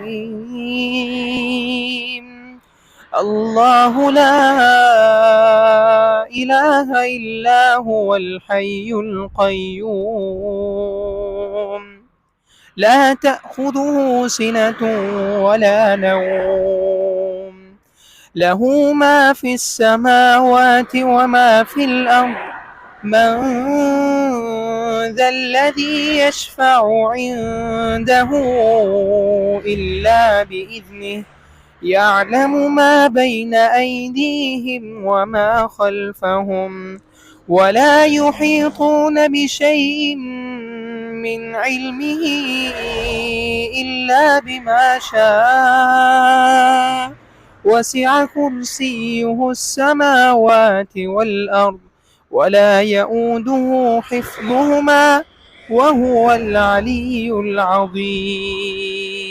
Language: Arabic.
الرحيم. الله لا إله إلا هو الحي القيوم لا تأخذه سنة ولا نوم له ما في السماوات وما في الأرض من ذا الذي يشفع عنده إلا بإذنه يعلم ما بين أيديهم وما خلفهم ولا يحيطون بشيء من علمه إلا بما شاء وسع كرسيه السماوات والأرض ولا يؤوده حفظهما وهو العلي العظيم.